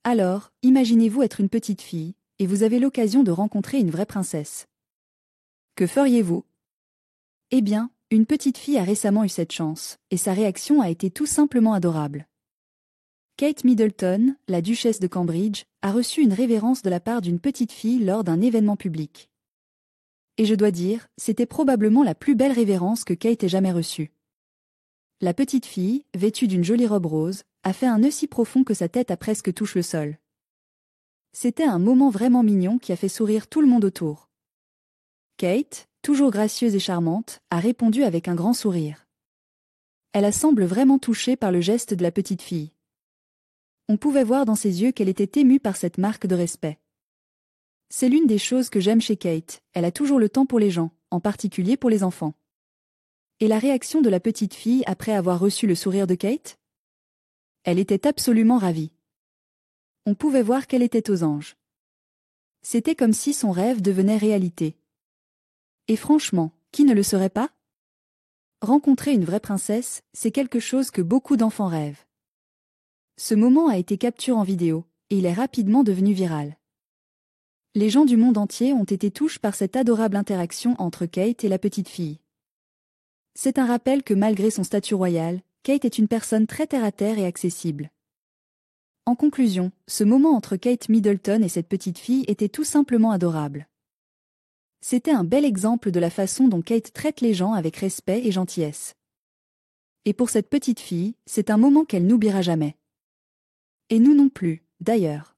Alors, imaginez-vous être une petite fille, et vous avez l'occasion de rencontrer une vraie princesse. Que feriez-vous? Eh bien, une petite fille a récemment eu cette chance, et sa réaction a été tout simplement adorable. Kate Middleton, la duchesse de Cambridge, a reçu une révérence de la part d'une petite fille lors d'un événement public. Et je dois dire, c'était probablement la plus belle révérence que Kate ait jamais reçue. La petite fille, vêtue d'une jolie robe rose, a fait un nœud si profond que sa tête a presque touché le sol. C'était un moment vraiment mignon qui a fait sourire tout le monde autour. Kate, toujours gracieuse et charmante, a répondu avec un grand sourire. Elle semble vraiment touchée par le geste de la petite fille. On pouvait voir dans ses yeux qu'elle était émue par cette marque de respect. C'est l'une des choses que j'aime chez Kate, elle a toujours le temps pour les gens, en particulier pour les enfants. Et la réaction de la petite fille après avoir reçu le sourire de Kate? Elle était absolument ravie. On pouvait voir qu'elle était aux anges. C'était comme si son rêve devenait réalité. Et franchement, qui ne le serait pas? Rencontrer une vraie princesse, c'est quelque chose que beaucoup d'enfants rêvent. Ce moment a été capturé en vidéo, et il est rapidement devenu viral. Les gens du monde entier ont été touchés par cette adorable interaction entre Kate et la petite fille. C'est un rappel que malgré son statut royal, Kate est une personne très terre-à-terre et accessible. En conclusion, ce moment entre Kate Middleton et cette petite fille était tout simplement adorable. C'était un bel exemple de la façon dont Kate traite les gens avec respect et gentillesse. Et pour cette petite fille, c'est un moment qu'elle n'oubliera jamais. Et nous non plus, d'ailleurs.